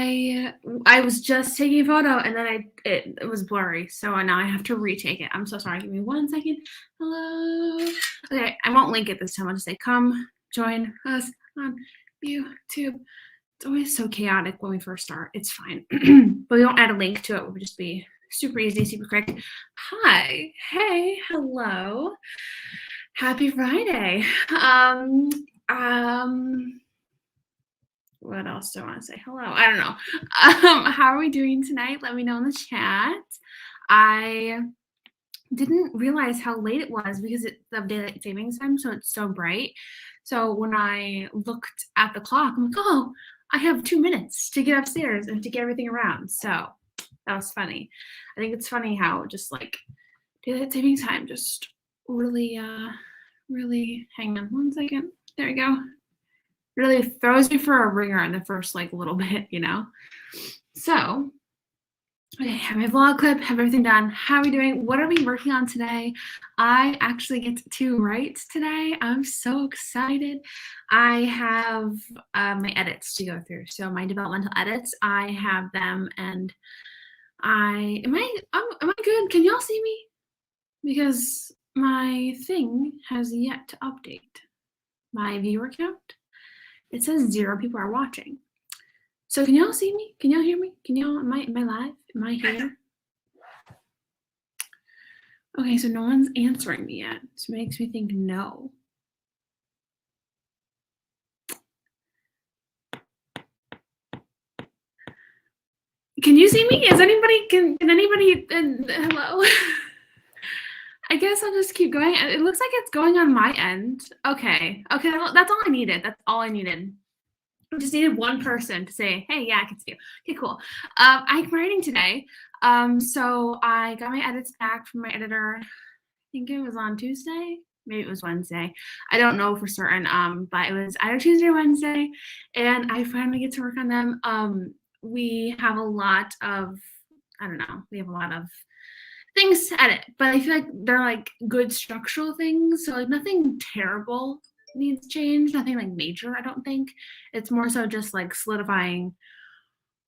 I was just taking a photo and then it was blurry, so now I have to retake it. I'm so sorry. Give me 1 second. Hello. Okay, I won't link it this time. I'll just say, come join us on YouTube. It's always so chaotic when we first start. It's fine. But we won't add a link to it. It would just be super easy, super quick. Hi. Hey. Hello. Happy Friday. What else do I want to say? Hello. I don't know. How are we doing tonight? Let me know in the chat. I didn't realize how late it was because it's of daylight savings time, so it's so bright. So when I looked at the clock, I'm like, oh, I have 2 minutes to get upstairs and to get everything around. So that was funny. I think it's funny how just like daylight savings time just really, hang on 1 second. There we go. Really throws me for a ringer in the first like little bit, you know? So, okay, have my vlog clip, have everything done. How are we doing? What are we working on today? I actually get to write today. I'm so excited. I have my edits to go through. So my developmental edits, I have them and am I good? Can y'all see me? Because my thing has yet to update. My viewer count, it says 0 people are watching. So can y'all see me? Can y'all hear me? Can y'all, am I live? Am I here? Okay, so no one's answering me yet. This makes me think no. Can you see me? Is anybody, can anybody, hello? I guess I'll just keep going. It looks like it's going on my end. Okay, that's all I needed. That's all I needed. I just needed one person to say, hey, yeah, I can see you. Okay, cool. I'm writing today. So I got my edits back from my editor. I think it was on Tuesday. Maybe it was Wednesday. I don't know for certain, but it was either Tuesday or Wednesday. And I finally get to work on them. We have a lot of, I don't know, we have a lot of things to edit, but I feel like they're like good structural things. So like nothing terrible needs change, nothing like major, I don't think. It's more so just like solidifying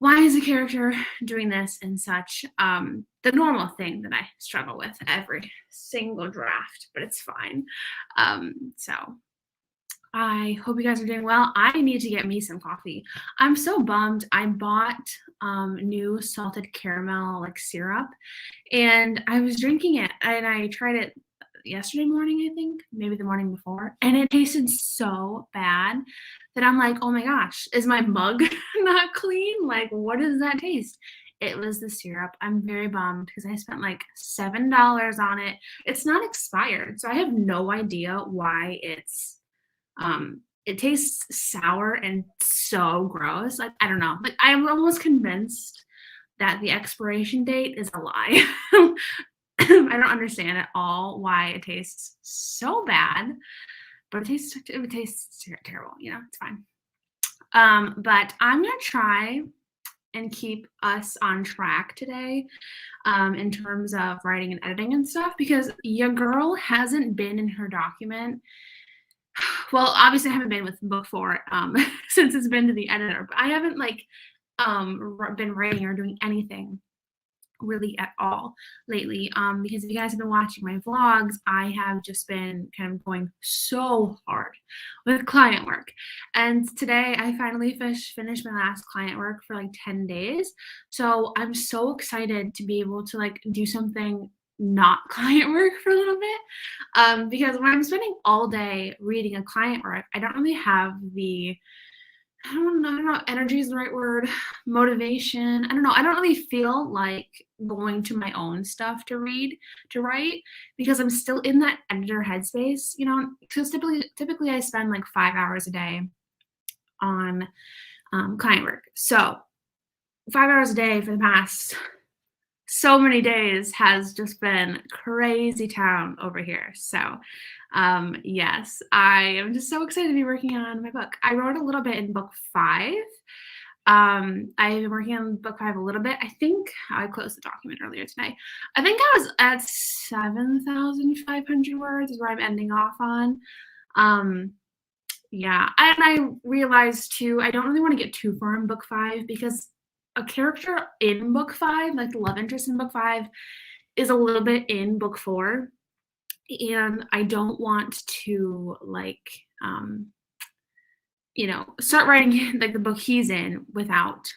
why is a character doing this and such. The normal thing that I struggle with every single draft, but it's fine. So I hope you guys are doing well. I need to get me some coffee. I'm so bummed. I bought new salted caramel like syrup and I was drinking it and I tried it yesterday morning, I think, maybe the morning before, and it tasted so bad that I'm like, oh my gosh, is my mug not clean? Like, what does that taste? It was the syrup. I'm very bummed because I spent like $7 on it. It's not expired, so I have no idea why it tastes sour and so gross. Like, I don't know. Like, I'm almost convinced that the expiration date is a lie. I don't understand at all why it tastes so bad, but it tastes terrible. You know, it's fine. But I'm gonna try and keep us on track today in terms of writing and editing and stuff because your girl hasn't been in her document. Well, obviously I haven't been with book 4 since it's been to the editor, but I haven't like been writing or doing anything really at all lately because if you guys have been watching my vlogs, I have just been kind of going so hard with client work. And today I finally finished my last client work for like 10 days. So I'm so excited to be able to like do something not client work for a little bit because when I'm spending all day reading a client work, I don't really have the I don't know, energy is the right word, motivation. I don't know. I don't really feel like going to my own stuff to write, because I'm still in that editor headspace, you know, because typically I spend like 5 hours a day on client work. So 5 hours a day for the past so many days has just been crazy town over here. So yes, I am just so excited to be working on my book. I wrote a little bit in book 5. I've been working on book 5 a little bit. I think I closed the document earlier tonight. I think I was at 7,500 words is where I'm ending off on. Yeah, and I realized too, I don't really want to get too far in book 5 because a character in book 5, like the love interest in book 5, is a little bit in book 4, and I don't want to like start writing like the book he's in without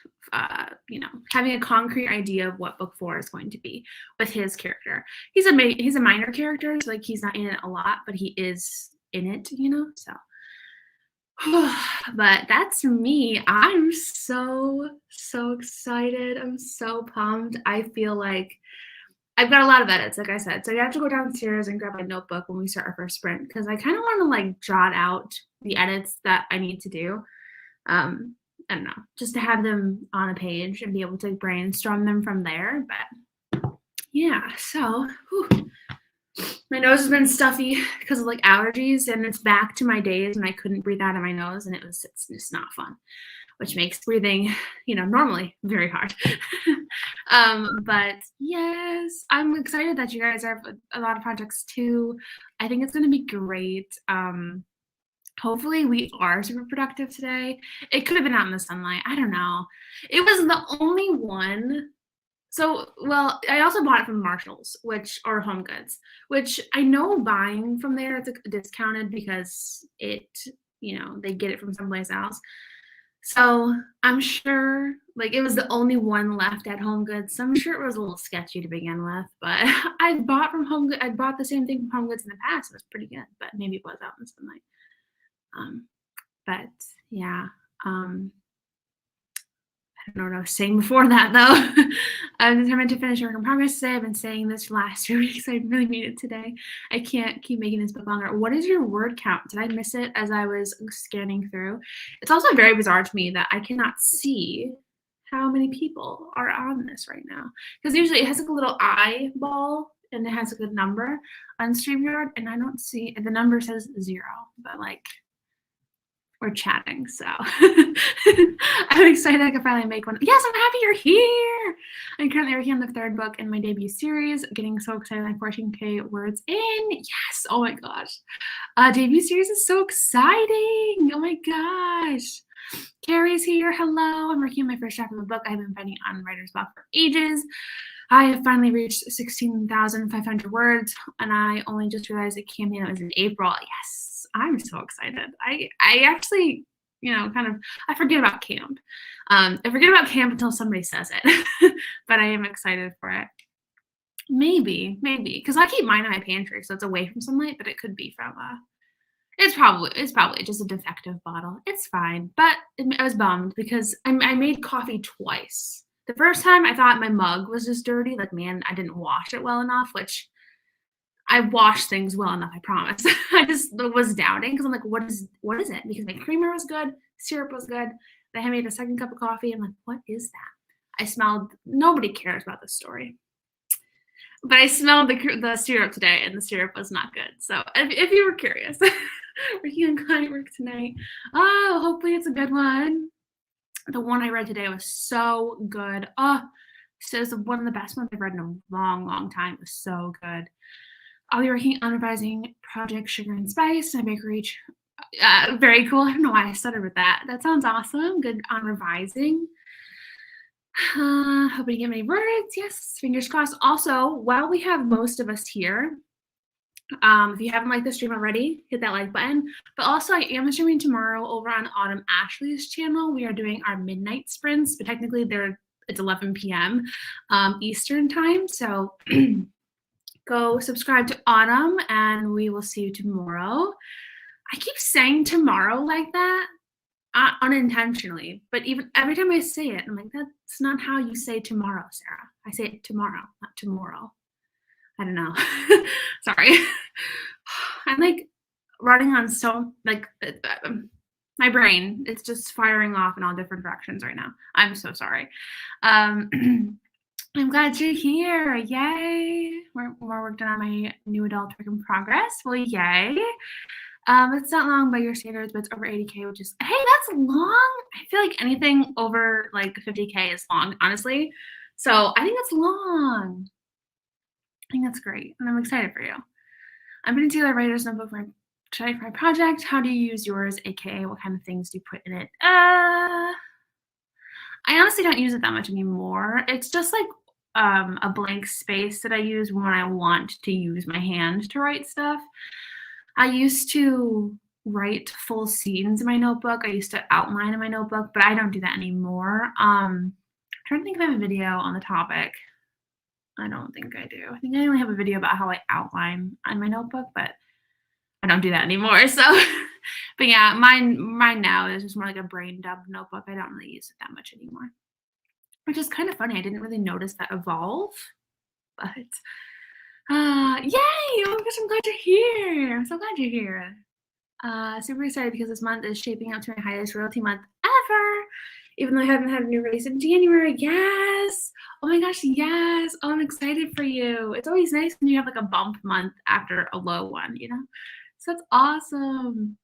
having a concrete idea of what book 4 is going to be with his character. He's a minor character, so like he's not in it a lot, but he is in it, so but that's me. I'm so excited. I'm so pumped. I feel like I've got a lot of edits, like I said. So I have to go downstairs and grab my notebook when we start our first sprint, because I kind of want to like jot out the edits that I need to do. I don't know, just to have them on a page and be able to brainstorm them from there. But yeah, so my nose has been stuffy because of like allergies, and it's back to my days when I couldn't breathe out of my nose, and it's just not fun, which makes breathing, normally very hard. But yes, I'm excited that you guys have a lot of projects too. I think it's going to be great. Hopefully we are super productive today. It could have been out in the sunlight. I don't know. It was the only one. So, well, I also bought it from Marshalls, or Home Goods, which I know buying from there, it's discounted because they get it from someplace else. So I'm sure, like, it was the only one left at Home Goods. So I'm sure it was a little sketchy to begin with, but I bought the same thing from Home Goods in the past. It was pretty good, but maybe it was out in the sunlight. But yeah, I don't know what I was saying before that, though. I'm determined to finish work in progress today. I've been saying this for the last 2 weeks. I really mean it today. I can't keep making this book longer. What is your word count? Did I miss it as I was scanning through? It's also very bizarre to me that I cannot see how many people are on this right now. Because usually it has like a little eyeball and it has a good number on StreamYard, and I don't see, the number says 0, but like, we're chatting, so I'm excited I can finally make one. Yes, I'm happy you're here. I'm currently working on the 3rd book in my debut series. Getting so excited, like 14K words in. Yes, oh my gosh. Debut series is so exciting. Oh my gosh. Carrie's here. Hello. I'm working on my first draft of the book. I've been fighting on writer's block for ages. I have finally reached 16,500 words, and I only just realized it came in in April. Yes. I'm so excited. I actually, I forget about camp. I forget about camp until somebody says it, but I am excited for it. Maybe, because I keep mine in my pantry, so it's away from sunlight, but it could be from it's probably just a defective bottle. It's fine, but I was bummed because I made coffee twice. The first time I thought my mug was just dirty, like, man, I didn't wash it well enough, which I wash things well enough, I promise. I just was doubting because I'm like, what is it? Because my creamer was good, syrup was good. Then I made a second cup of coffee. I'm like, what is that? I smelled, nobody cares about this story. But I smelled the syrup today, and the syrup was not good. So if you were curious, working on client work tonight. Oh, hopefully it's a good one. The one I read today was so good. Oh, so it's one of the best ones I've read in a long time. It was so good. I'll be working on revising Project Sugar and Spice, my bakery. Very cool. I don't know why I stuttered with that. That sounds awesome. Good on revising. Hoping to get many words. Yes, fingers crossed. Also, while we have most of us here, if you haven't liked the stream already, hit that like button. But also, I am streaming tomorrow over on Autumn Ashley's channel. We are doing our midnight sprints, but technically it's 11 p.m. Eastern time. So go subscribe to Autumn, and we will see you tomorrow. I keep saying tomorrow like that unintentionally, but even every time I say it, I'm like, that's not how you say tomorrow, Sarah. I say it tomorrow, not tomorrow. I don't know. Sorry. I'm like running on my brain, it's just firing off in all different directions right now. I'm so sorry. I'm glad you're here. Yay. More work done on my new adult work in progress. Well, yay. It's not long by your standards, but it's over 80K, which is, hey, that's long. I feel like anything over like 50K is long, honestly. So I think that's long. I think that's great. And I'm excited for you. I'm putting together a writer's notebook for my project. How do you use yours, aka what kind of things do you put in it? I honestly don't use it that much anymore. It's just like a blank space that I use when I want to use my hand to write stuff. I used to write full scenes in my notebook. I used to outline in my notebook, but I don't do that anymore. I'm trying to think if I have a video on the topic. I don't think I do. I think I only have a video about how I outline on my notebook, but I don't do that anymore. So, but yeah, mine now is just more like a brain dump notebook. I don't really use it that much anymore, which is kind of funny. I didn't really notice that evolve, but yay! Oh my gosh, I'm glad you're here. I'm so glad you're here. Super excited because this month is shaping up to my highest royalty month ever. Even though I haven't had a new race in January. Yes. Oh my gosh, yes. Oh, I'm excited for you. It's always nice when you have like a bump month after a low one, you know? So that's awesome.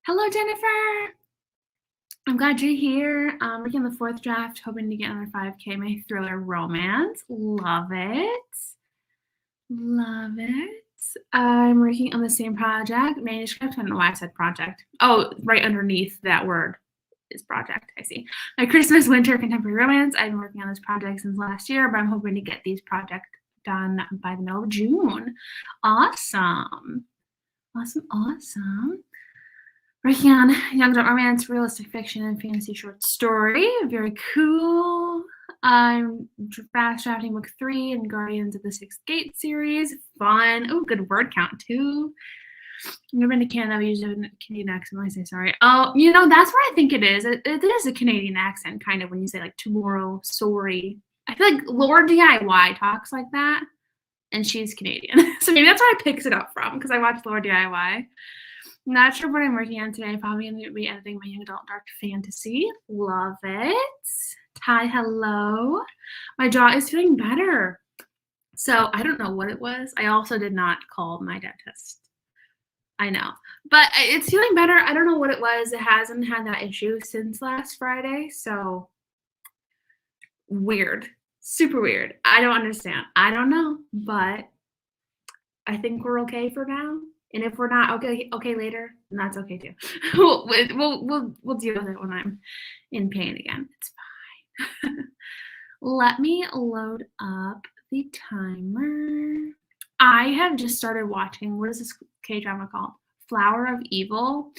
Hello, Jennifer. I'm glad you're here. Working on the 4th draft, hoping to get another 5K, my thriller romance. Love it. Love it. I'm working on the same project, manuscript. I don't know why I said project. Oh, right underneath that word is project. I see. My Christmas, winter, contemporary romance. I've been working on this project since last year, but I'm hoping to get these projects done by the middle of June. Awesome. Awesome, awesome. Working on young adult romance, realistic fiction, and fantasy short story. Very cool. I'm fast drafting book 3 in Guardians of the Sixth Gate series. Fun. Oh, good word count too. I've never been to Canada. We use a Canadian accent when I say sorry. Oh, you know, that's what I think it is. It is a Canadian accent, kind of, when you say like tomorrow, sorry. I feel like Lord DIY talks like that, and she's Canadian. So maybe that's where I picked it up from, because I watched Lord DIY. Not sure what I'm working on today. Probably going to be editing my young adult dark fantasy. Love it. Ty, hello. My jaw is feeling better. So I don't know what it was. I also did not call my dentist. I know, but it's feeling better. I don't know what it was. It hasn't had that issue since last Friday. So weird, super weird. I don't understand. I don't know, but I think we're okay for now. And if we're not okay later, then that's okay too. We'll deal with it when I'm in pain again. It's fine. Let me load up the timer. I have just started watching, what is this K-drama called? Flower of Evil.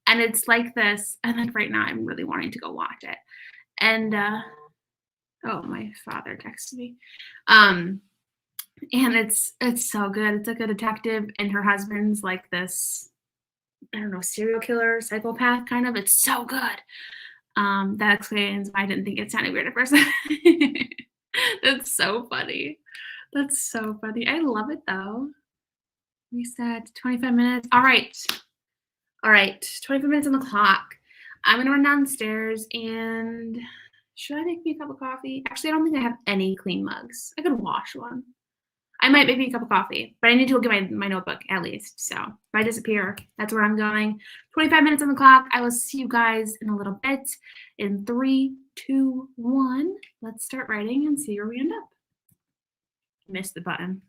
And it's like this, and like right now I'm really wanting to go watch it. And oh, my father texted me. And it's so good. It's like a detective and her husband's like this, I don't know, serial killer, psychopath kind of. It's so good. That explains why I didn't think it sounded weird at first. That's so funny. That's so funny. I love it though. We said 25 minutes. All right. 25 minutes on the clock. I'm gonna run downstairs and should I make me a cup of coffee? Actually, I don't think I have any clean mugs. I could wash one. I might make me a cup of coffee, but I need to look at my notebook at least. So if I disappear, that's where I'm going. 25 minutes on the clock. I will see you guys in a little bit. In 3, 2, 1. Let's start writing and see where we end up. Missed the button.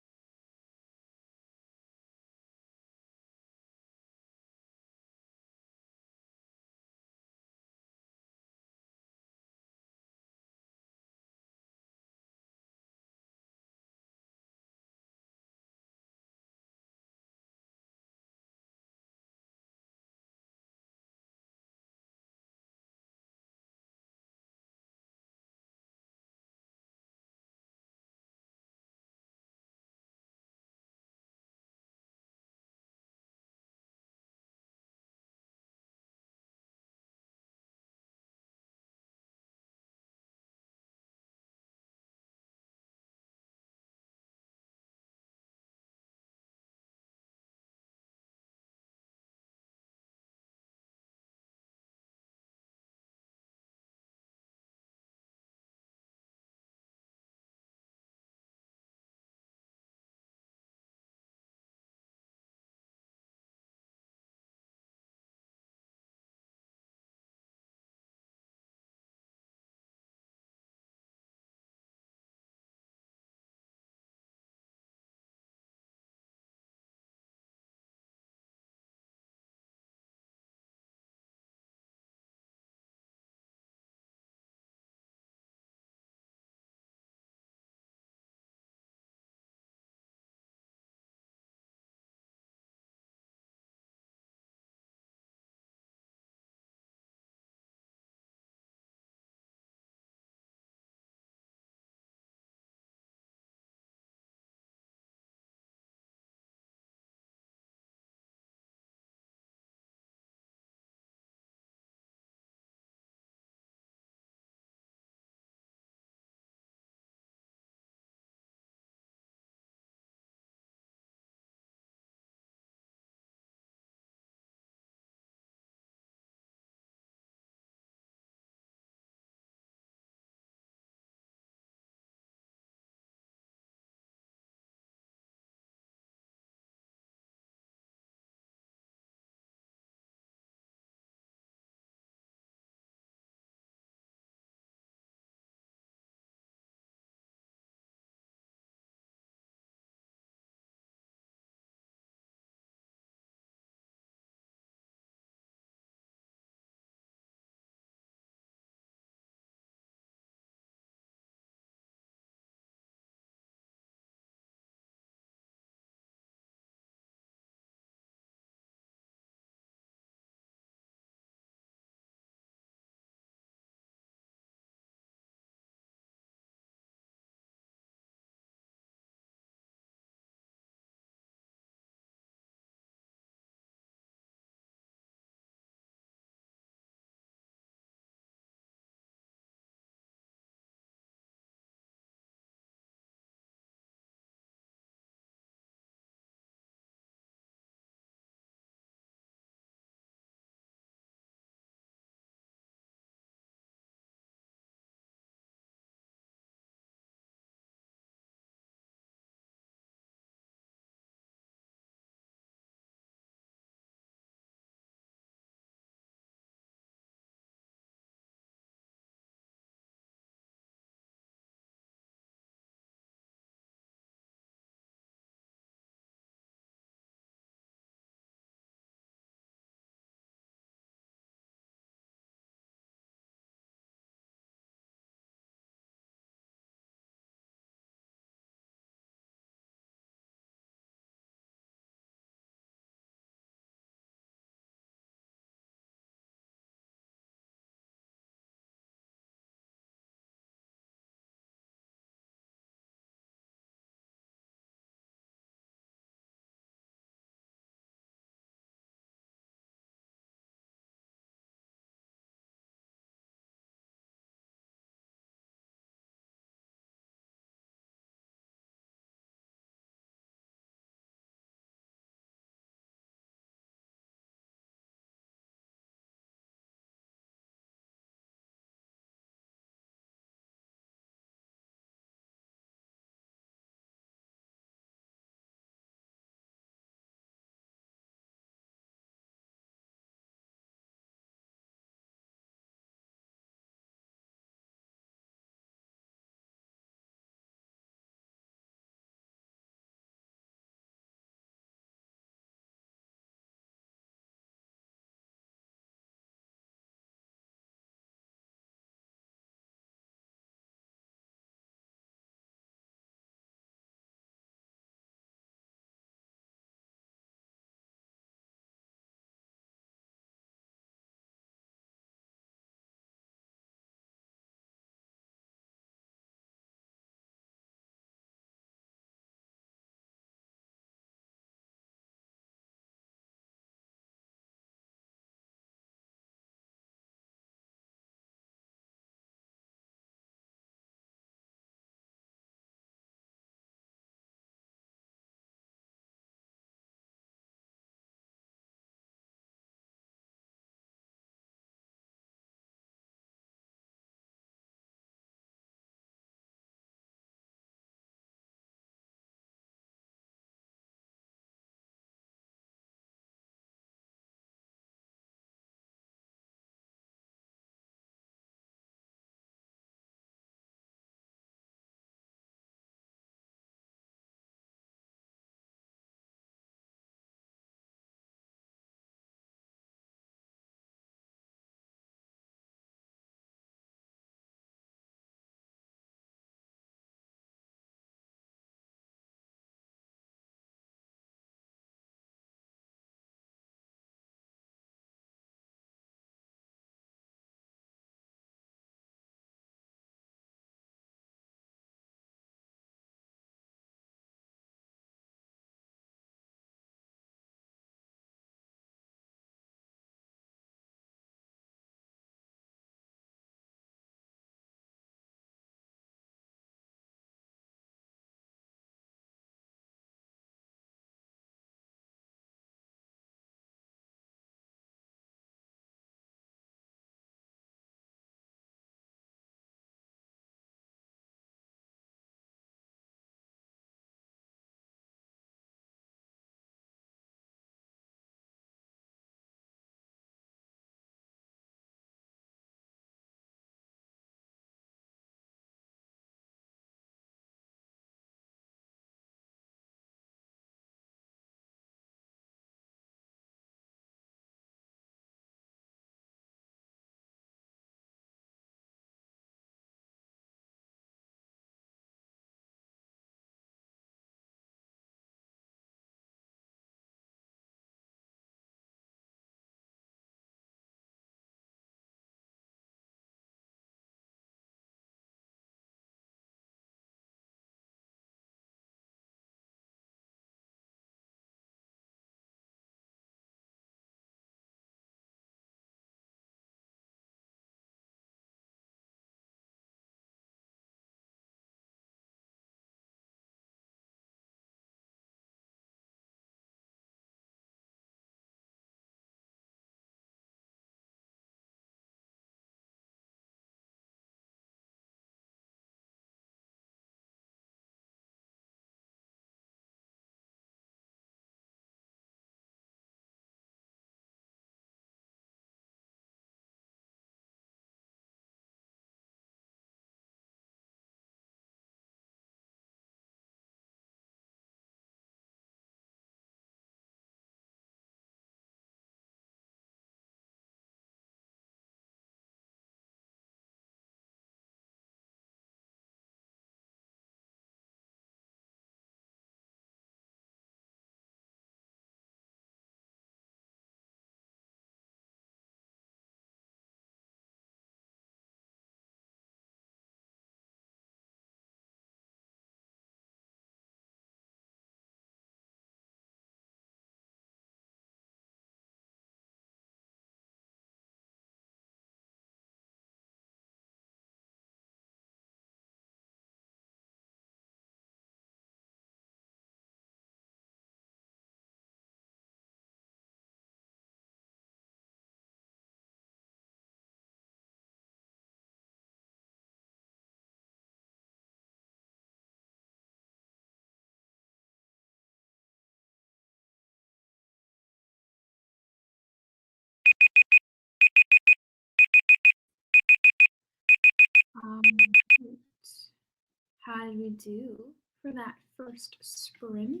How did we do for that first sprint?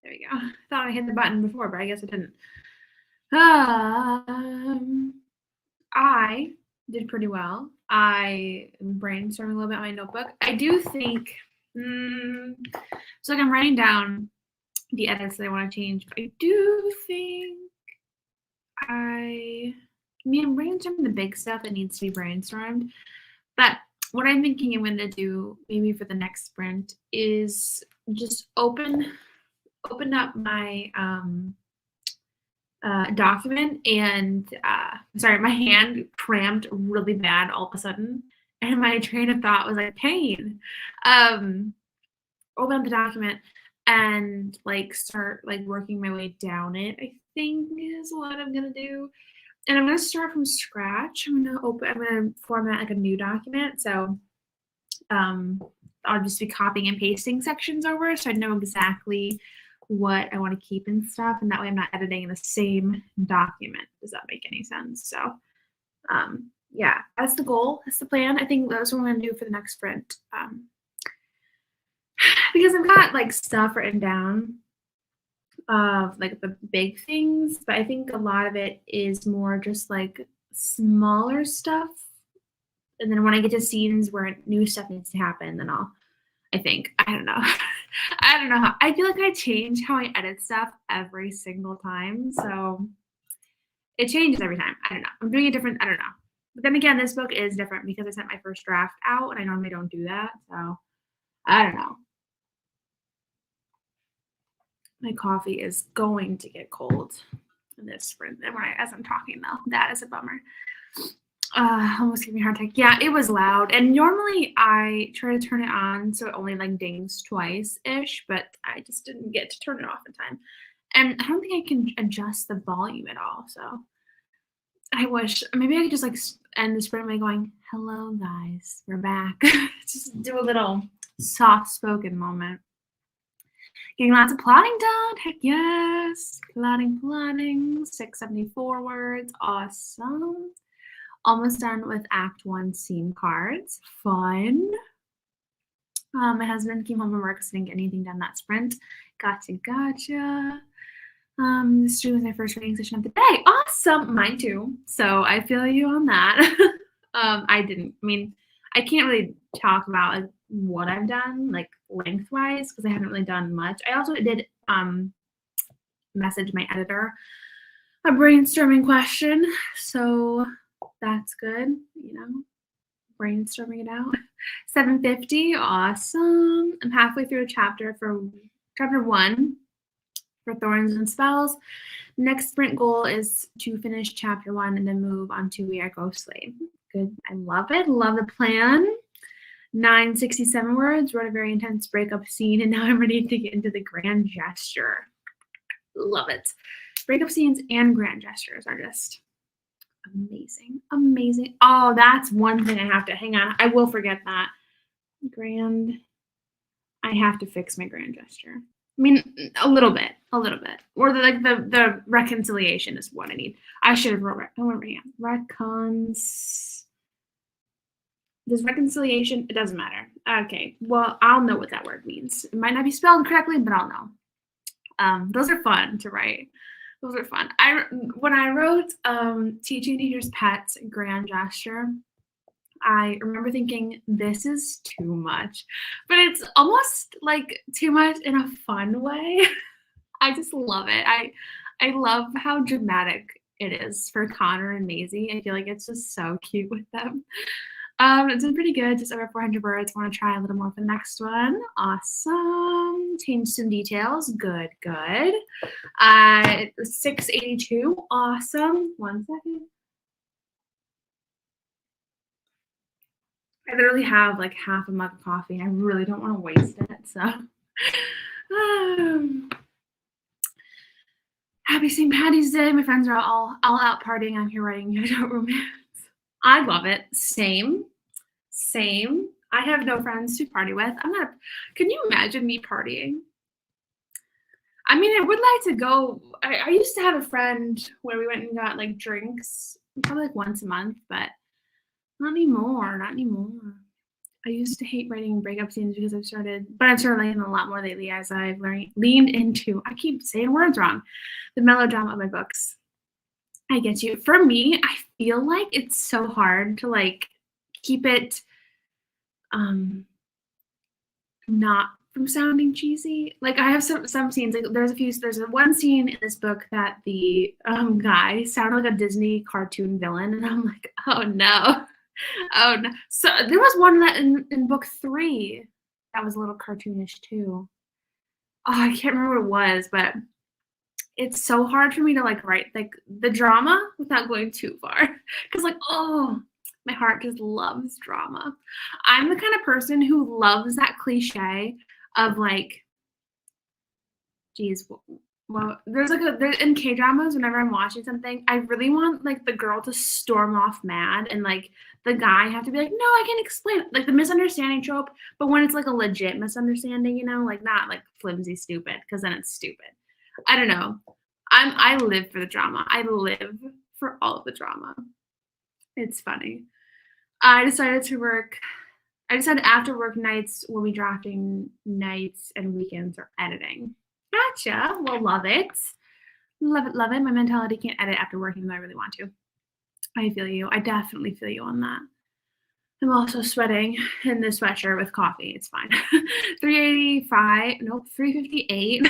There we go. Thought I hit the button before, but I guess I didn't. I did pretty well. I am brainstorming a little bit on my notebook. I do think, so like I'm writing down the edits that I want to change, but I do think I'm brainstorming the big stuff that needs to be brainstormed. But what I'm thinking I'm going to do maybe for the next sprint is just open up my document and sorry, my hand cramped really bad all of a sudden, and my train of thought was like pain. Open up the document and like start like working my way down it, I think is what I'm gonna do. And I'm gonna start from scratch. I'm gonna format like a new document. So I'll just be copying and pasting sections over so I know exactly what I want to keep and stuff, and that way I'm not editing in the same document. Does that make any sense? So yeah, that's the goal. That's the plan. I think that's what I'm gonna do for the next sprint. Because I've got like stuff written down of like the big things, but I think a lot of it is more just like smaller stuff. And then when I get to scenes where new stuff needs to happen, then I don't know. I don't know how. I feel like I change how I edit stuff every single time. So it changes every time. I don't know. I'm doing it different. I don't know. But then again, this book is different because I sent my first draft out and I normally don't do that. So I don't know. My coffee is going to get cold in this sprint. And as I'm talking though, that is a bummer. Almost gave me a heart attack. Yeah, it was loud. And normally I try to turn it on so it only like dings twice-ish, but I just didn't get to turn it off in time. And I don't think I can adjust the volume at all. So I wish maybe I could just like end the sprint by going, hello guys, we're back. Just do a little soft-spoken moment. Getting lots of plotting done. Heck yes. Plotting. 674 words. Awesome. Almost done with Act 1 scene cards. Fun. My husband came home from work, so didn't get anything done that sprint. Gotcha. This was my first reading session of the day. Awesome. Mine too. So I feel you on that. I can't really talk about like what I've done like lengthwise because I haven't really done much. I also did message my editor a brainstorming question, so that's good, brainstorming it out. 750, awesome. I'm halfway through a chapter 1 for Thorns and Spells. Next sprint goal is to finish chapter 1 and then move on to We Are Ghostly. Good, I love it, love the plan. 967 words, wrote a very intense breakup scene, and now I'm ready to get into the grand gesture. Love it. Breakup scenes and grand gestures are just amazing. Oh, that's one thing I have to, hang on, I will forget that. I have to fix my grand gesture. I mean, a little bit. Or the reconciliation is what I need. I should have wrote Does reconciliation, it doesn't matter. Okay, well, I'll know what that word means. It might not be spelled correctly, but I'll know. Those are fun to write. Those are fun. When I wrote Teaching Teachers Pets grand gesture, I remember thinking, this is too much. But it's almost like too much in a fun way. I just love it. I love how dramatic it is for Connor and Maisie. I feel like it's just so cute with them. It's been pretty good, just over 400 words. I want to try a little more for the next one. Awesome. Change some details. Good. 682. Awesome. 1 second. I literally have like half a mug of coffee, and I really don't want to waste it. So, happy St. Patty's Day. My friends are all out partying. I'm here writing Young Romance. I love it. Same. I have no friends to party with. Can you imagine me partying? I mean, I would like to go. I used to have a friend where we went and got like drinks probably like once a month, but Not anymore, not anymore. I used to hate writing breakup scenes because I've started liking them a lot more lately as I've leaned into, I keep saying words wrong, the melodrama of my books. I get you. For me, I feel like it's so hard to like keep it not from sounding cheesy. Like I have some scenes, like there's one scene in this book that the guy sounded like a Disney cartoon villain, and I'm like, oh no. Oh no. So there was one that in book 3 that was a little cartoonish too. Oh, I can't remember what it was, but it's so hard for me to like write like the drama without going too far. Cause like, oh, my heart just loves drama. I'm the kind of person who loves that cliche of like, geez, well, there's in K dramas, whenever I'm watching something, I really want like the girl to storm off mad and like the guy have to be like, no, I can't explain it. Like the misunderstanding trope, but when it's like a legit misunderstanding, you know, like not like flimsy stupid, because then it's stupid. I don't know. I live for the drama. I live for all of the drama. It's funny. I decided after work nights will be drafting nights and weekends are editing. Gotcha. Well, love it. Love it, love it. My mentality can't edit after work even though I really want to. I feel you. I definitely feel you on that. I'm also sweating in this sweatshirt with coffee. It's fine. 358.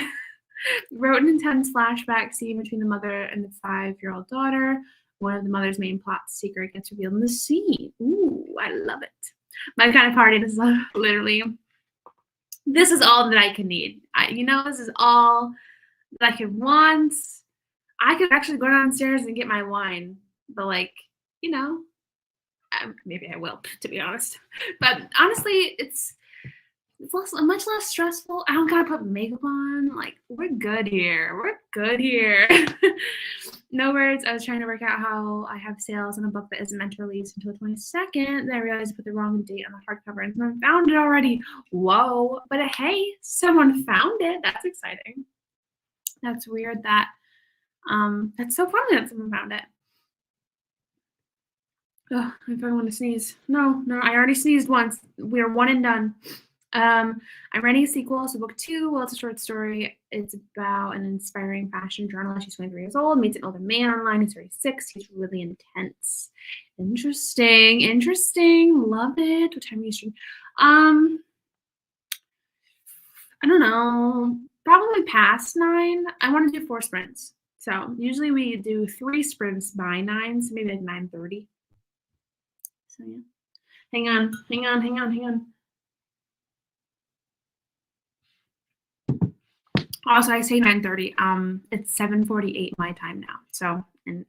Wrote an intense flashback scene between the mother and the 5-year-old daughter. One of the mother's main plot secret gets revealed in the scene. Ooh, I love it. My kind of party. This is literally, this is all that I can need. This is all that I could want. I could actually go downstairs and get my wine, but like, maybe I will, to be honest. But honestly, it's much less stressful. I don't gotta put makeup on. Like, we're good here. We're good here. No words. I was trying to work out how I have sales on a book that isn't meant to release until the 22nd. Then I realized I put the wrong date on the hardcover and someone found it already. Whoa. But hey, someone found it. That's exciting. That's weird that, that's so funny that someone found it. Oh, if I want to sneeze. No, I already sneezed once. We're one and done. I'm writing a sequel, so book 2. Well, it's a short story. It's about an inspiring fashion journalist. She's 23 years old, meets an older man online who's 36. He's really intense. Interesting. Love it. What time are you streaming? I don't know. Probably past 9. I want to do 4 sprints. So usually we do 3 sprints by 9, so maybe like 9:30. So yeah. Hang on. Also, I say 9:30. It's 7:48 my time now. So in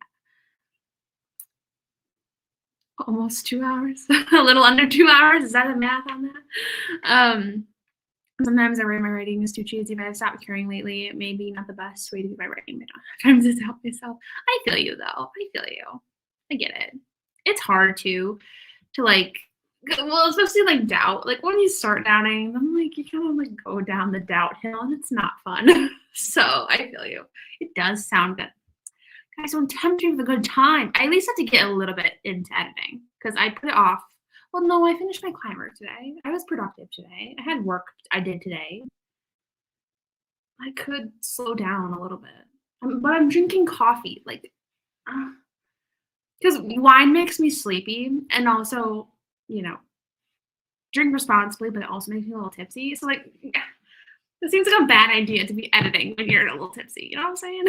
almost 2 hours, a little under 2 hours. Is that the math on that? Sometimes I write my writing is too cheesy, but I've stopped caring lately. It may be not the best way to do my writing, but I don't have time to help myself. I feel you though. I feel you. I get it. It's hard to like, well, especially like doubt. Like when you start doubting, then like you kind of like go down the doubt hill and it's not fun. So I feel you. It does sound good. Guys, don't tempt me with a good time. I at least have to get a little bit into editing because I put it off. Well, no, I finished my client work today. I was productive today. I had work I did today. I could slow down a little bit. But I'm drinking coffee, like, because wine makes me sleepy and also, drink responsibly, but it also makes me a little tipsy. So, like, it seems like a bad idea to be editing when you're a little tipsy. You know what I'm saying?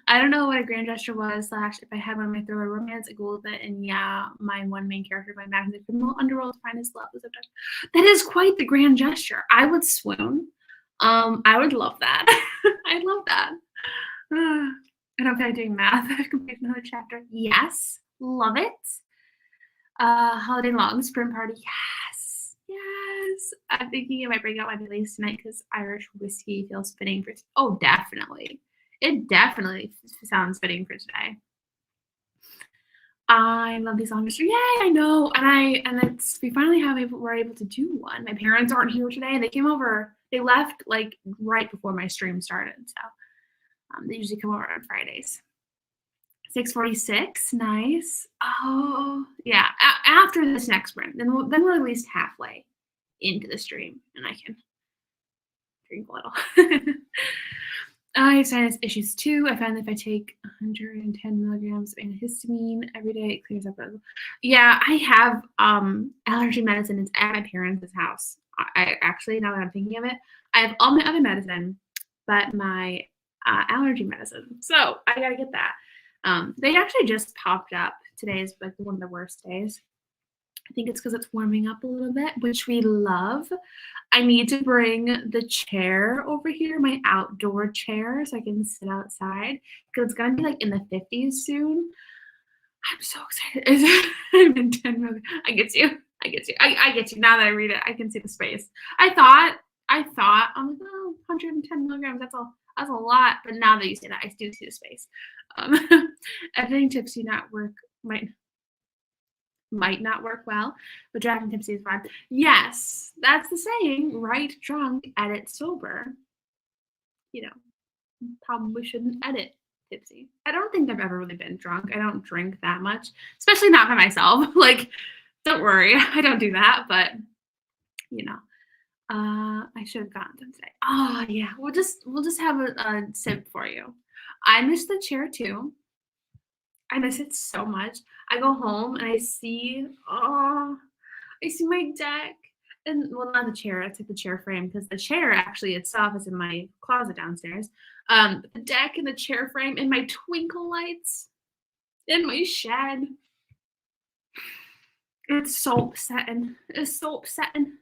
I don't know what a grand gesture was, / if I had one of my thriller romance, I googled it, and yeah, my one main character going back into the criminal underworld to find his love was abducted. That is quite the grand gesture. I would swoon. I would love that. I'd love that. I don't feel like doing math. I've completed another chapter. Yes. Love it. Holiday long sprint party. Yes. I'm thinking I might bring out my Baileys tonight because Irish whiskey feels fitting for. Oh, definitely. It definitely sounds fitting for today. I love these songs. Yay, I know. And we finally we're able to do one. My parents aren't here today. They came over. They left like right before my stream started. So they usually come over on Fridays. 6:46. Nice. Oh, yeah. After this next sprint, then we're at least halfway into the stream, and I can drink a little. I have sinus issues too. I found that if I take 110 milligrams of antihistamine every day, it clears up. Yeah, I have allergy medicine. It's at my parents' house. I actually, now that I'm thinking of it, I have all my other medicine, but my allergy medicine. So I gotta get that. They actually just popped up. Today is like one of the worst days. I think it's because it's warming up a little bit, which we love. I need to bring the chair over here, my outdoor chair, so I can sit outside because it's gonna be like in the 50s soon. I'm so excited. I'm in 10 milligrams. I get you. I get you. I get you. Now that I read it, I can see the space. I thought, I'm like, oh, 110 milligrams. That's a lot. But now that you say that, I do see the space. Editing tips do not work. Might not work well, but driving tipsy is fine. Yes, that's the saying. Write drunk, edit sober. You know, probably shouldn't edit tipsy. I don't think I've ever really been drunk. I don't drink that much, especially not by myself. Like, don't worry, I don't do that. But you know, I should have gotten them today. Oh yeah, we'll just have a sip for you. I miss the chair too. I miss it so much. I go home and I see my deck. And well, not the chair, I took the chair frame because the chair actually itself is in my closet downstairs. The deck and the chair frame and my twinkle lights in my shed. It's so upsetting. It's so upsetting.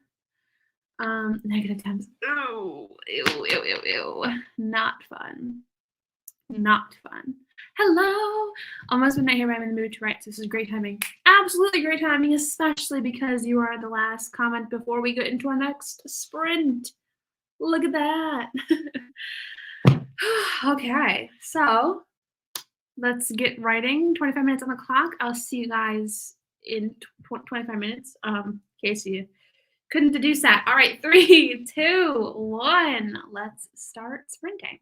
Negative temps. Ew, ew, ew, ew, ew. Not fun. Not fun. Hello. Almost midnight here, but I'm in the mood to write. So this is great timing. Absolutely great timing, especially because you are the last comment before we get into our next sprint. Look at that. Okay, so let's get writing. 25 minutes on the clock. I'll see you guys in 25 minutes. In case you couldn't deduce that. All right, 3, 2, 1. Let's start sprinting.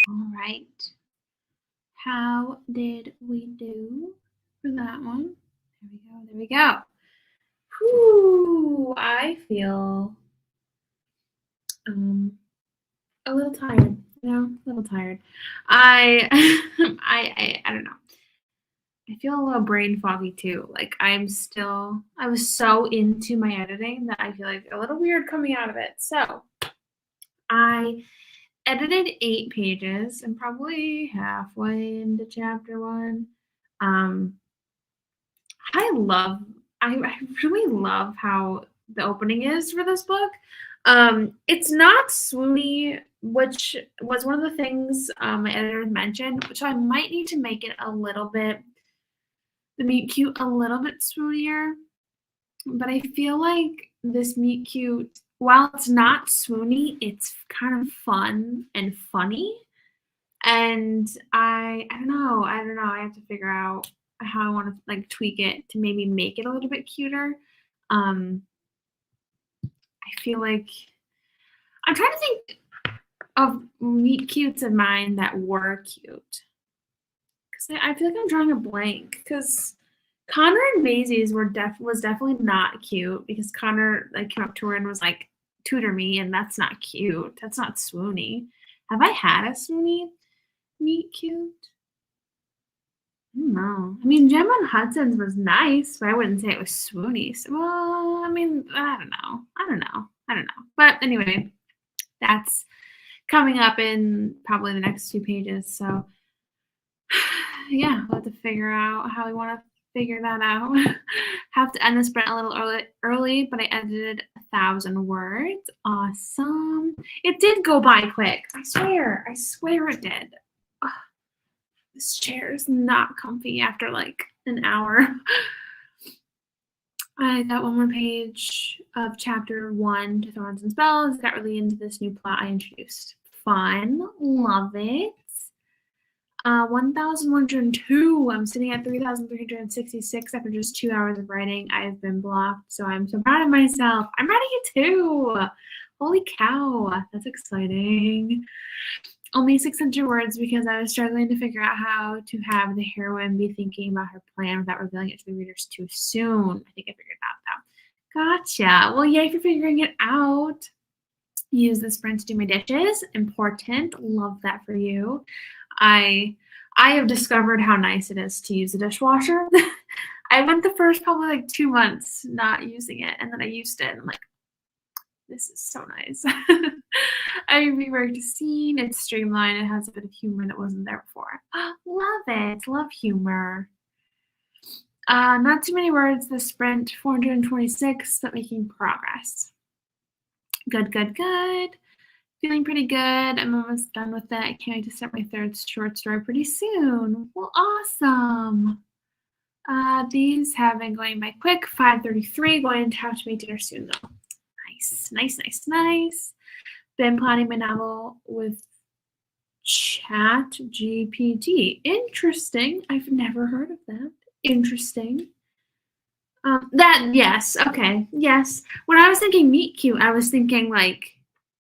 All right. How did we do for that one? There we go. There we go. Whew, I feel a little tired. A little tired. I I don't know. I feel a little brain foggy too. Like I was so into my editing that I feel like a little weird coming out of it. So I edited 8 pages. I'm probably halfway into chapter 1. Um, I really love how the opening is for this book. It's not swoony, which was one of the things my editor mentioned, which I might need to make it the meet cute a little bit swoonier. But I feel like this meet cute, while it's not swoony, it's kind of fun and funny. And I don't know. I have to figure out how I want to like tweak it to maybe make it a little bit cuter. I feel like I'm trying to think of meet cutes of mine that were cute. Because I feel like I'm drawing a blank. Because Connor and Maisie's was definitely not cute because Connor like came up to her and was like, tutor me, and that's not cute. That's not swoony. Have I had a swoony meet cute? I don't know. I mean, Gemma and Hudson's was nice, but I wouldn't say it was swoony. So, well, I mean, I don't know. But anyway, that's coming up in probably the next 2 pages. So, yeah, we'll have to figure out how we want to figure that out. Have to end the sprint a little early, but I edited 1,000 words. Awesome. It did go by quick. I swear it did. Ugh. This chair is not comfy after like an hour. I got 1 more page of chapter 1 to Thorns and Spells. Got really into this new plot I introduced. Fun. Love it. 1,102. I'm sitting at 3,366 after just 2 hours of writing. I've been blocked, so I'm so proud of myself. I'm writing it too. Holy cow. That's exciting. Only 600 words because I was struggling to figure out how to have the heroine be thinking about her plan without revealing it to the readers too soon. I think I figured it out though. Gotcha. Well, yay for figuring it out. Use the sprint to do my dishes. Important. Love that for you. I have discovered how nice it is to use a dishwasher. I went the first probably like 2 months not using it, and then I used it, and I'm like, this is so nice. I reworked a scene. It's streamlined. It has a bit of humor that wasn't there before. Love it. Love humor. Not too many words this sprint. 426, but making progress. Good. Feeling pretty good. I'm almost done with it. I can't wait to start my 3rd short story pretty soon. Well, awesome. These have been going by quick. 5:33. Going to have to make dinner soon though. Nice. Been plotting my novel with ChatGPT. Interesting. I've never heard of that. Interesting. Yes. Okay. Yes. When I was thinking meet cute, I was thinking like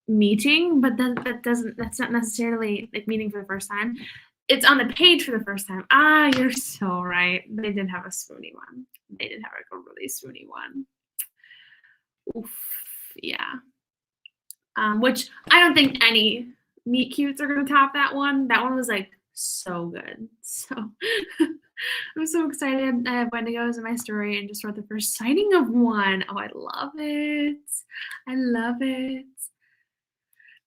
meeting, but then that's not necessarily like meeting for the first time. It's on the page for the first time. You're so right. They did have a swoony one. They did have like a really swoony one. Oof. Yeah. Which I don't think any meet cutes are gonna top that one. That one was like so good. So I'm so excited. I have Wendigos in my story and just wrote the first sighting of one. Oh, I love it.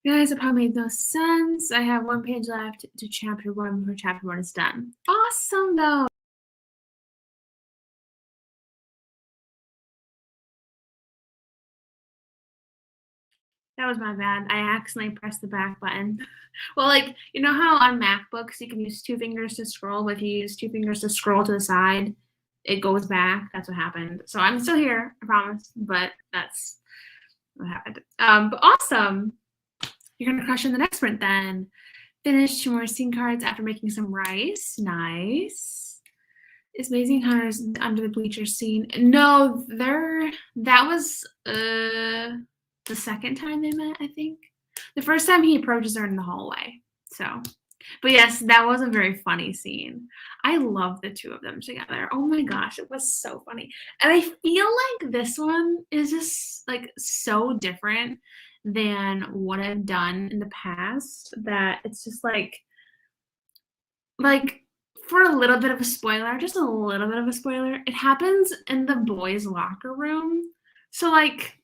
Guys, it probably made no sense. I have 1 page left to chapter 1 before chapter 1 is done. Awesome though. That was my bad. I accidentally pressed the back button. Well, like, you know how on MacBooks you can use 2 fingers to scroll, but if you use 2 fingers to scroll to the side, it goes back. That's what happened. So I'm still here, I promise, but that's what happened. But awesome. You're gonna crush in the next sprint then. Finish 2 more scene cards after making some rice. Nice. Is Amazing Hunters under the bleachers scene? No, that was the second time they met, I think. The first time he approaches her in the hallway. So But yes, that was a very funny scene. I love the two of them together. Oh my gosh, it was so funny. And I feel like this one is just like so different than what I've done in the past that it's just like for a little bit of a spoiler, just a little bit of a spoiler, it happens in the boys' locker room. So like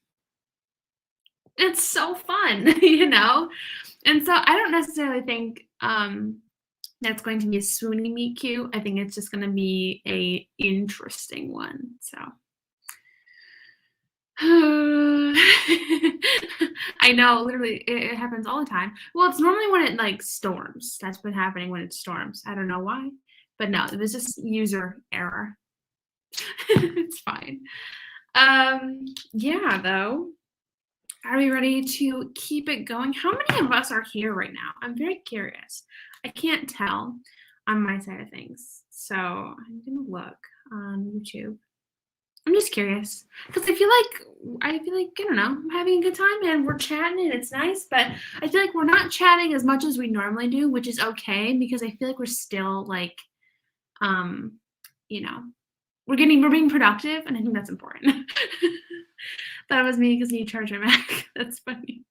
it's so fun, you know? And so I don't necessarily think that's going to be a swooning meet cute. I think it's just gonna be a interesting one. So I know, literally, it happens all the time. Well, it's normally when it like storms. That's what's happening when it storms. I don't know why, but no, it was just user error. It's fine. Yeah, though. Are we ready to keep it going? How many of us are here right now? I'm very curious. I can't tell on my side of things. So I'm gonna look on YouTube. I'm just curious because I feel like I don't know. I'm having a good time and we're chatting and it's nice, but I feel like we're not chatting as much as we normally do, which is okay because I feel like we're still like, um, you know, we're being productive, and I think that's important. That was me because you charge my Mac. That's funny.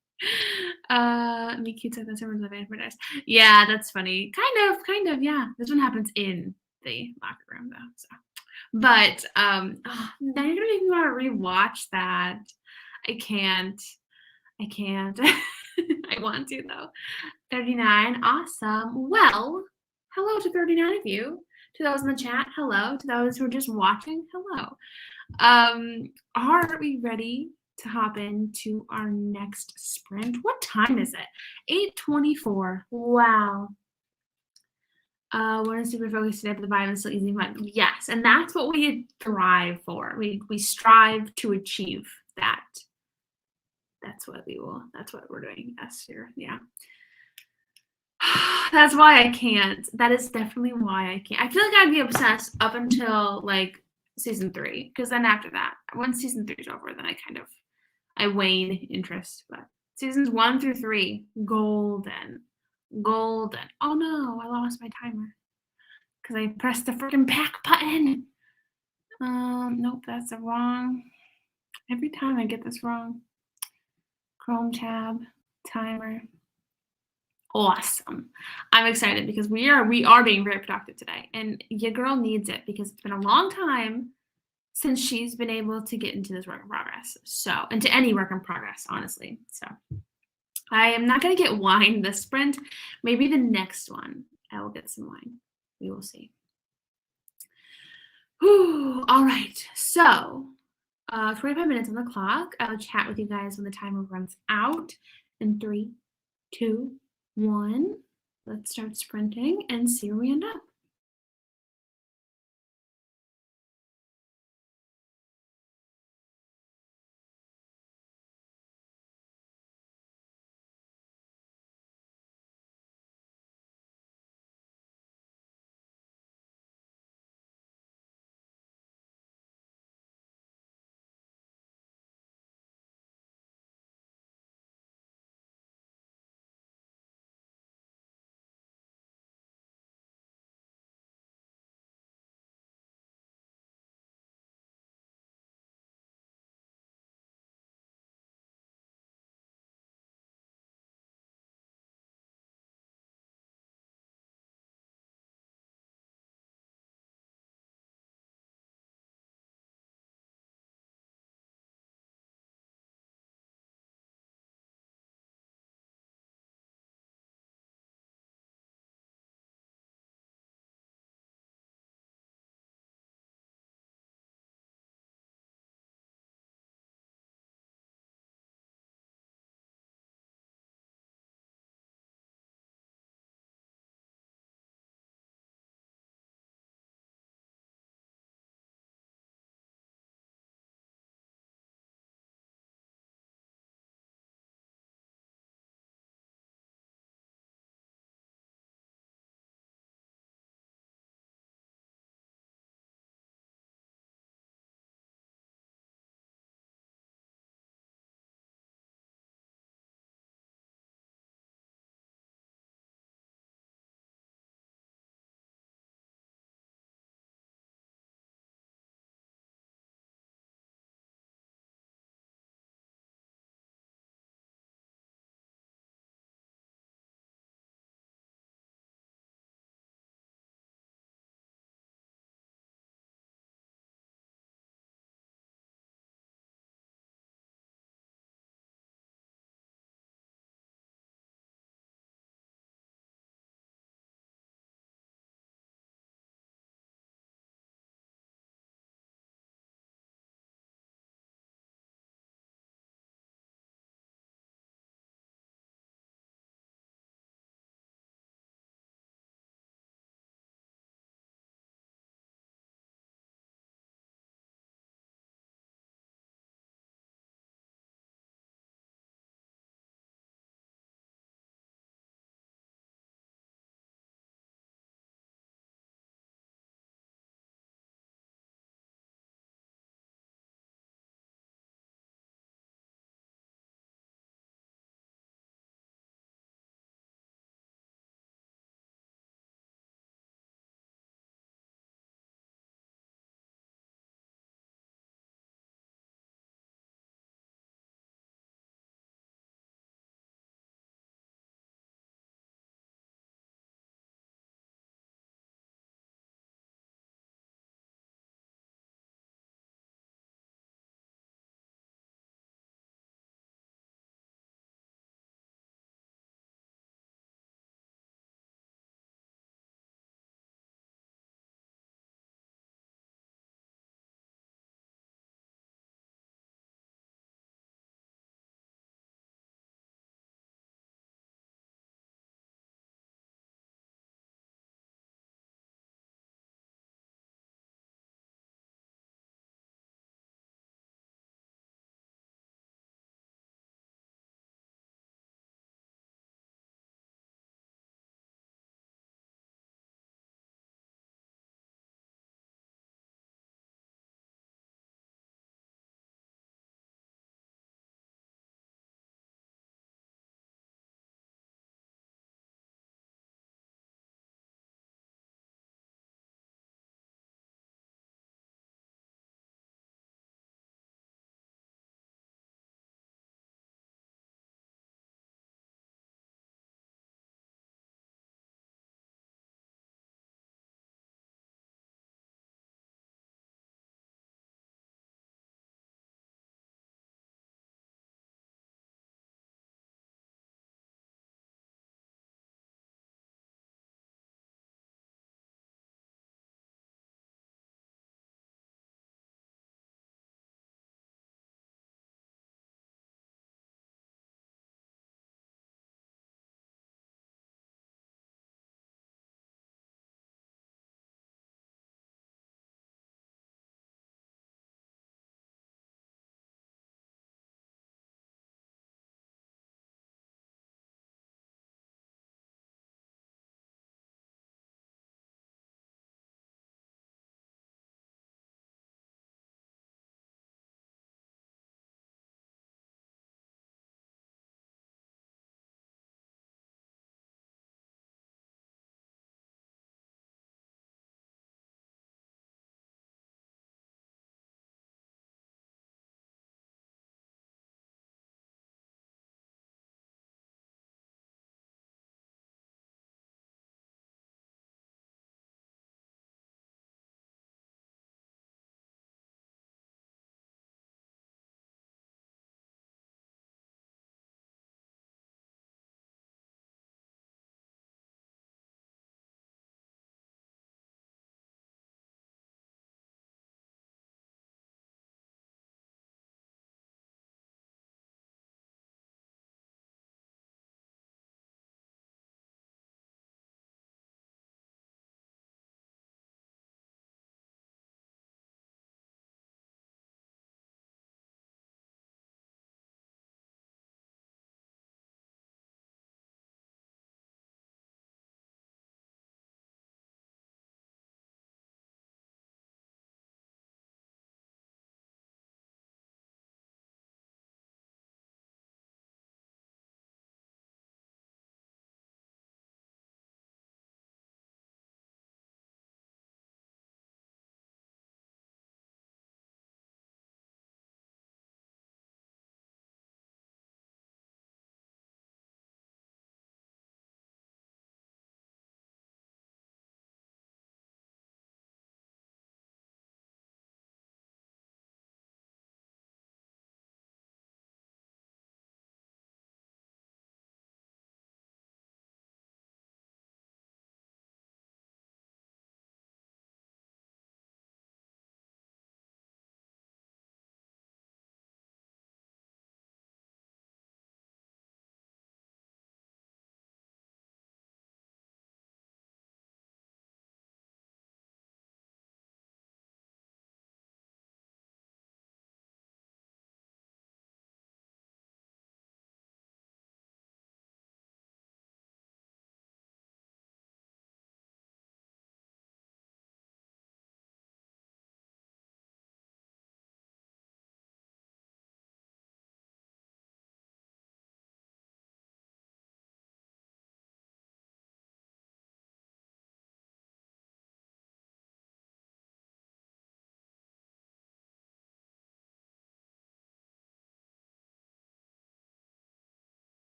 Me cute said that's everyone's living paradise. Yeah, that's funny. Kind of, yeah. This one happens in the locker room though. So but now you're gonna make me want to rewatch that. I can't. I can't. I want to though. 39. Awesome. Well, hello to 39 of you. To those in the chat, hello. To those who are just watching, hello. Are we ready to hop into our next sprint? What time is it? 8:24. Wow. We're super focused today, but the vibe is still easy and fun. Yes, and that's what we thrive for. We strive to achieve that. That's what we're doing. Yes, here. Yeah. That's why I can't. That is definitely why I can't. I feel like I'd be obsessed up until like season 3, because then after that, once season 3 is over, then I wane interest. But seasons 1 through 3, golden, golden. Oh no, I lost my timer because I pressed the freaking back button. Nope, that's the wrong. Every time I get this wrong. Chrome tab, timer. Awesome. I'm excited because we are being very productive today, and your girl needs it because it's been a long time since she's been able to get into this work in progress. So, into any work in progress, honestly. So, I am not going to get wine this sprint. Maybe the next one I will get some wine. We will see. Whew, all right. So, 25 minutes on the clock. I'll chat with you guys when the timer runs out. In 3, 2, 1. Let's start sprinting and see where we end up.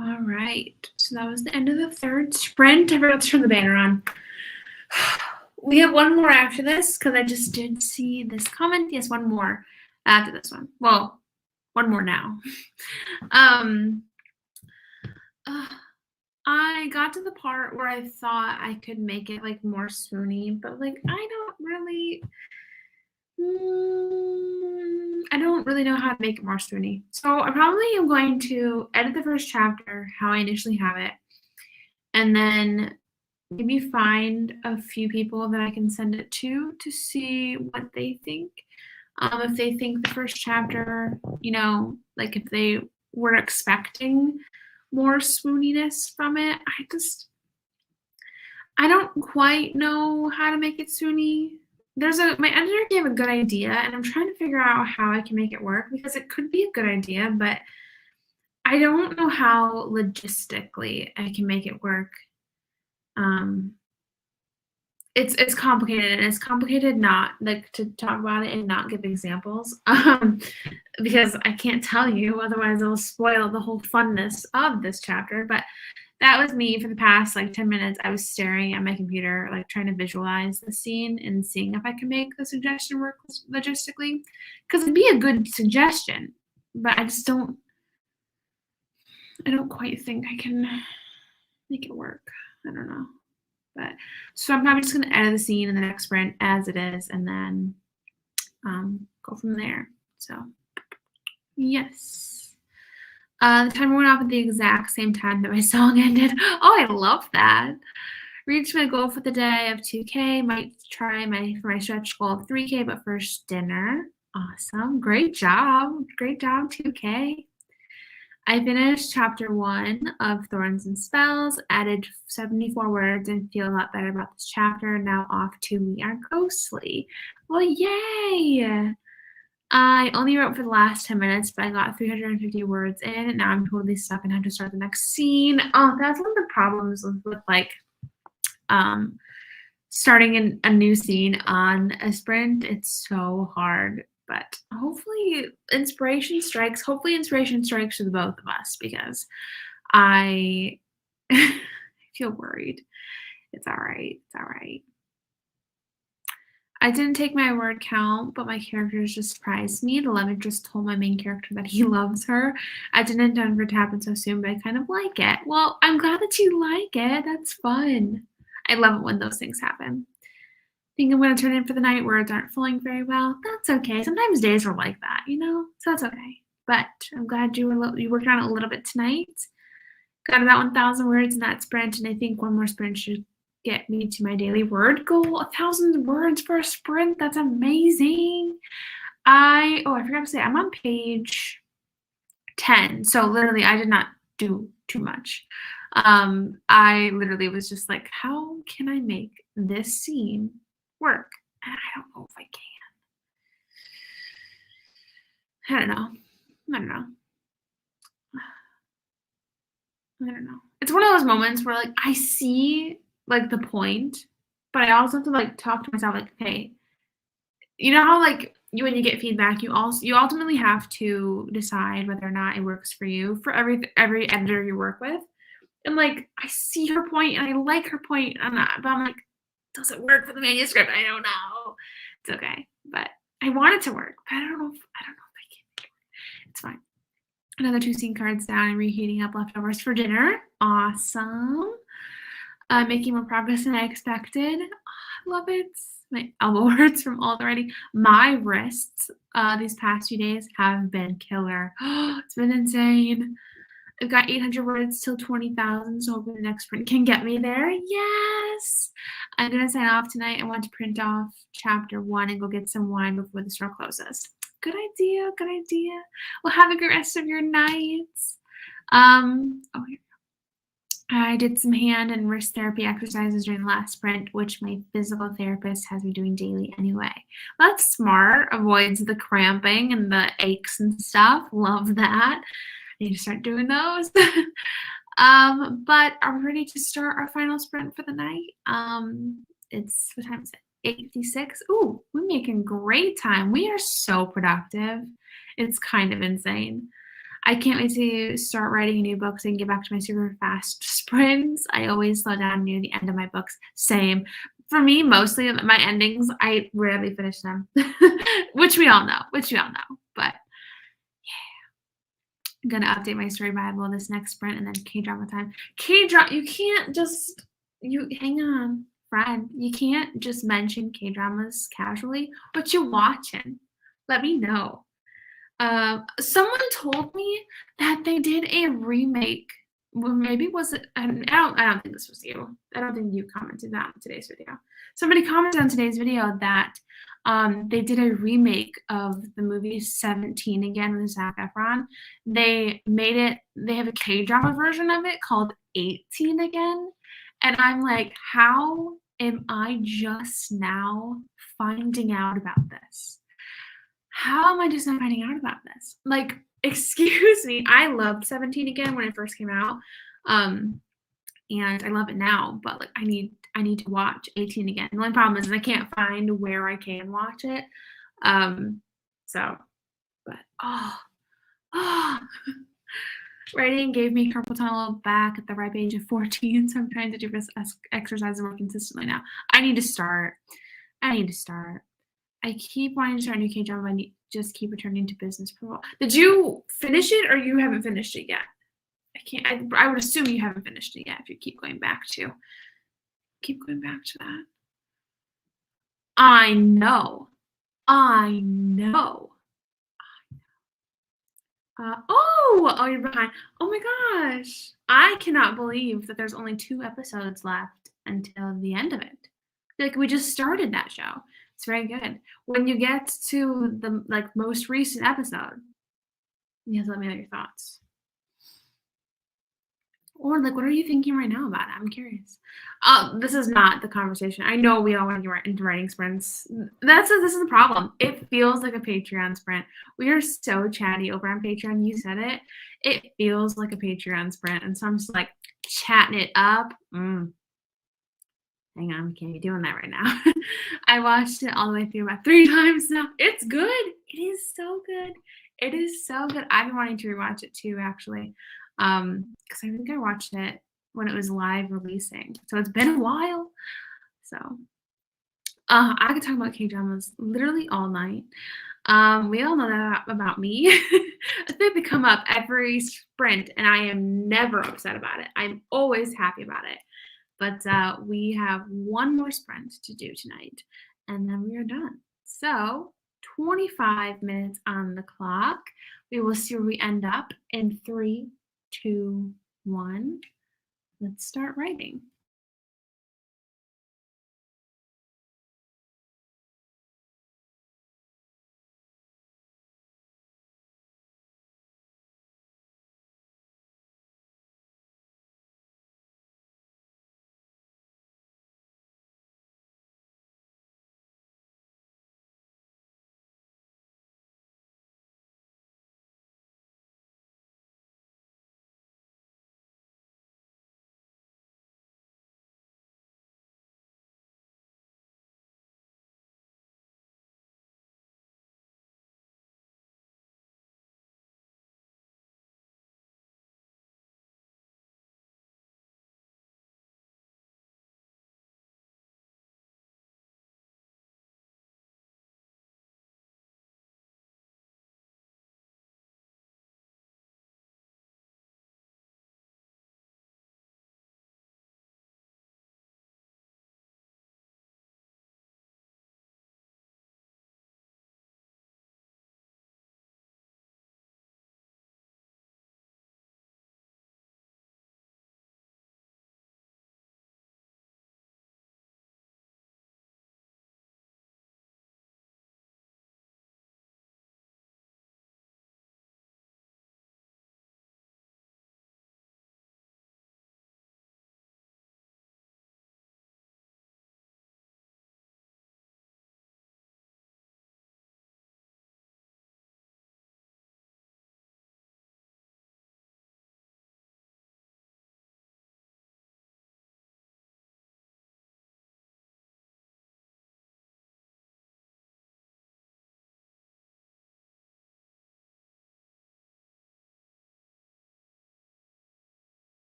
All right. So that was the end of the third sprint. I forgot to turn the banner on. We have one more after this because I just did see this comment. Yes, one more after this one. Well, one more now. I got to the part where I thought I could make it like more swoony, but like I don't really know how to make it more swoony. So I probably am going to edit the first chapter how I initially have it, and then maybe find a few people that I can send it to see what they think. If they think the first chapter, you know, like if they were expecting more swooniness from it, I don't quite know how to make it swoony. My editor gave a good idea, and I'm trying to figure out how I can make it work because it could be a good idea, but I don't know how logistically I can make it work. It's complicated, and it's complicated not like to talk about it and not give examples because I can't tell you, otherwise it'll spoil the whole funness of this chapter. But that was me for the past like 10 minutes. I was staring at my computer, like trying to visualize the scene and seeing if I can make the suggestion work logistically, because it'd be a good suggestion, but I don't quite think I can make it work. I don't know. But so I'm probably just going to edit the scene in the next sprint as it is, and then go from there. So yes, the timer went off at the exact same time that my song ended. Oh, I love that. Reached my goal for the day of 2K. Might try for my stretch goal of 3K, but first dinner. Awesome, great job, 2K. I finished chapter 1 of Thorns and Spells, added 74 words, and feel a lot better about this chapter. Now off to We Are Ghostly. Well, yay! I only wrote for the last 10 minutes, but I got 350 words in, and now I'm totally stuck and have to start the next scene. Oh, that's one of the problems with like starting a new scene on a sprint. It's so hard. But hopefully inspiration strikes for the both of us, because I feel worried. It's all right. I didn't take my word count, but my characters just surprised me. The lemon just told my main character that he loves her. I didn't intend for it to happen so soon, but I kind of like it. Well, I'm glad that you like it. That's fun. I love it when those things happen. Think I'm going to turn in for the night. Words aren't flowing very well. That's okay. Sometimes days are like that, you know? So that's okay. But I'm glad you worked on it a little bit tonight. Got about 1,000 words in that sprint, and I think one more sprint should get me to my daily word goal. 1,000 words for a sprint. That's amazing. I forgot to say, I'm on page 10. So literally, I did not do too much. I literally was just like, how can I make this scene work? And I don't know if I can. I don't know. It's one of those moments where like I see like the point, but I also have to like talk to myself like, hey, you know how like when you get feedback, you ultimately have to decide whether or not it works for you, for every editor you work with. And like I see her point and I like her point, but I'm like, does it work for the manuscript? I don't know. It's okay, but I want it to work, but I don't know if I can. It's fine. Another 2 scene cards down and reheating up leftovers for dinner. Awesome. Making more progress than I expected. Oh, I love it. My elbow hurts from all already. My wrists these past few days have been killer. It's been insane. I've got 800 words till 20,000, so hopefully the next print can get me there. Yes! I'm going to sign off tonight. I want to print off chapter 1 and go get some wine before the store closes. Good idea. Well, have a great rest of your night. I did some hand and wrist therapy exercises during the last sprint, which my physical therapist has me doing daily anyway. That's smart. Avoids the cramping and the aches and stuff. Love that. I need to start doing those. But are we ready to start our final sprint for the night? It's, what time is it? 8:56. Ooh, we're making great time. We are so productive. It's kind of insane. I can't wait to start writing a new book so I can get back to my super fast sprints. I always slow down near the end of my books. Same. For me, mostly my endings, I rarely finish them, which we all know. But I'm gonna update my story Bible this next sprint and then K-drama time. K-drama, you can't just hang on, friend. You can't just mention K-dramas casually. What you watching? Let me know. Someone told me that they did a remake. Well, maybe was it? I don't think this was you. I don't think you commented that on today's video. Somebody commented on today's video that they did a remake of the movie 17 again with Zac Efron. They made it. They have a K-drama version of it called 18 again, and I'm like, how am I just now finding out about this? How am I just not finding out about this? Like, excuse me, I loved 17 again when it first came out, and I love it now. But like, I need to watch 18 again. The only problem is I can't find where I can watch it. So, but writing gave me carpal tunnel back at the ripe age of 14. So I'm trying to do this exercise more consistently now. I need to start. I keep wanting to start a new K-drama. I just keep returning to business for. Did you finish it or you haven't finished it yet? I can't. I would assume you haven't finished it yet if you keep going back to that. I know. You're behind. Oh my gosh. I cannot believe that there's only 2 episodes left until the end of it. Like, we just started that show. It's very good. When you get to the most recent episode, you have to let me know your thoughts. Or what are you thinking right now about it? I'm curious. This is not the conversation. I know we all want to get into writing sprints. This is the problem. It feels like a Patreon sprint. We are so chatty over on Patreon. You said it. It feels like a Patreon sprint, and so I'm just like chatting it up. Hang on, we can't be doing that right now. I watched it all the way through about 3 times now. It's good. It is so good. I've been wanting to rewatch it too, actually. Because I think I watched it when it was live releasing. So it's been a while. So I could talk about K-dramas literally all night. We all know that about me. I think they come up every sprint and I am never upset about it. I'm always happy about it. But we have one more sprint to do tonight and then we are done. So 25 minutes on the clock. We will see where we end up in 3, 2, 1. Let's start writing.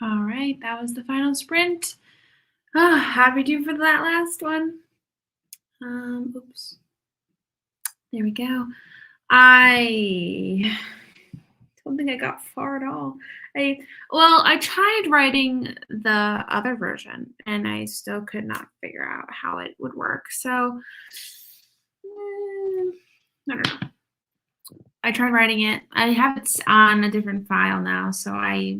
All right, that was the final sprint. Ah, how'd we do for that last one? Oops. There we go. I don't think I got far at all. I tried writing the other version and I still could not figure out how it would work. So I don't know. I tried writing it. I have it on a different file now, so I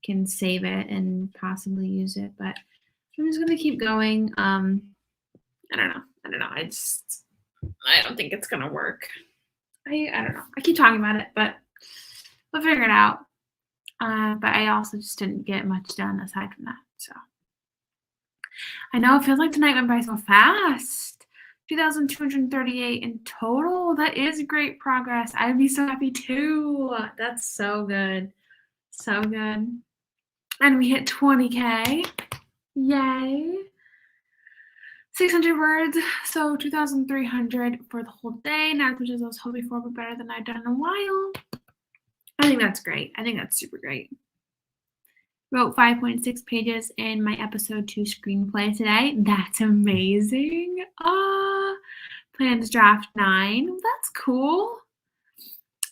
can save it and possibly use it, but I'm just gonna keep going. I don't know. I don't think it's gonna work. I don't know. I keep talking about it, but we'll figure it out. But I also just didn't get much done aside from that. So I know it feels like tonight went by so fast. 2,238 in total. That is great progress. I'd be so happy too. That's so good. So good. And we hit 20K. Yay. 600 words, so 2,300 for the whole day. Not as much as I was hoping for, but better than I've done in a while. I think that's great. I think that's super great. Wrote 5.6 pages in my episode 2 screenplay today. That's amazing. Planned to draft 9. That's cool.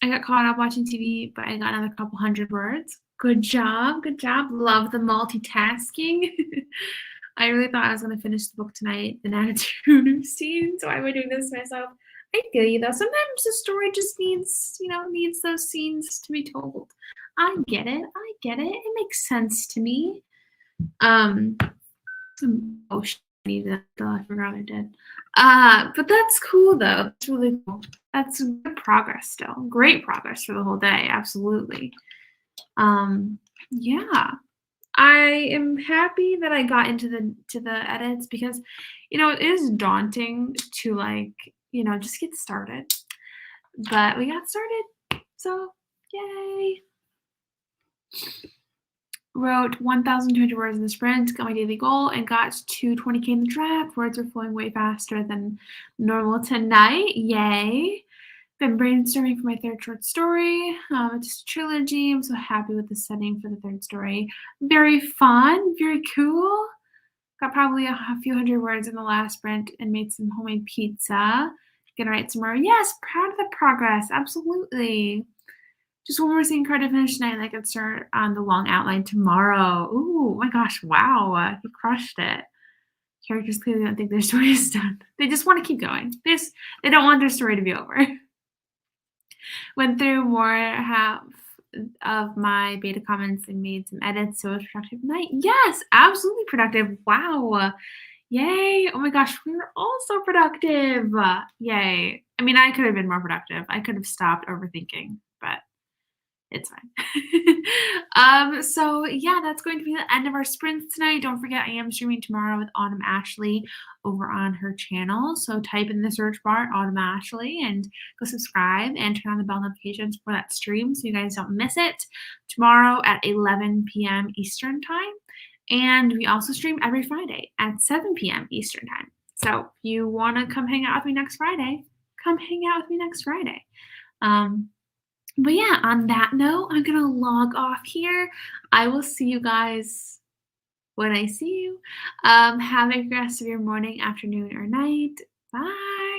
I got caught up watching TV, but I got another couple hundred words. Good job. Good job. Love the multitasking. I really thought I was going to finish the book tonight, then add 2 new scenes. So why am I doing this to myself? I feel you though. Sometimes the story just needs those scenes to be told. I get it. It makes sense to me. Oh, I forgot I did. But that's cool though. That's really cool. That's good progress still. Great progress for the whole day. Absolutely. Yeah. I am happy that I got into the edits because, it is daunting to just get started. But we got started, so yay. Wrote 1,200 words in the sprint, got my daily goal, and got to 20K in the draft. Words are flowing way faster than normal tonight. Yay. Been brainstorming for my 3rd short story. It's a trilogy. I'm so happy with the setting for the 3rd story. Very fun, very cool. Got probably a few hundred words in the last sprint and made some homemade pizza. Gonna write some more. Yes, proud of the progress. Absolutely. Just one more scene card to finish tonight, and I can start on the long outline tomorrow. Ooh, my gosh, wow. You crushed it. Characters clearly don't think their story is done. They just want to keep going. They don't want their story to be over. Went through more half of my beta comments and made some edits, so it was productive night. Yes, absolutely productive. Wow. Yay. Oh my gosh, we were all so productive. Yay. I mean, I could have been more productive. I could have stopped overthinking, but it's fine. So yeah, that's going to be the end of our sprints tonight. Don't forget, I am streaming tomorrow with Autumn Ashley over on her channel. So type in the search bar Autumn Ashley and go subscribe and turn on the bell notifications for that stream so you guys don't miss it. Tomorrow at 11 p.m. Eastern time. And we also stream every Friday at 7 p.m. Eastern time. So if you want to come hang out with me next Friday, come hang out with me next Friday. But yeah, on that note, I'm going to log off here. I will see you guys when I see you. Have a good rest of your morning, afternoon, or night. Bye.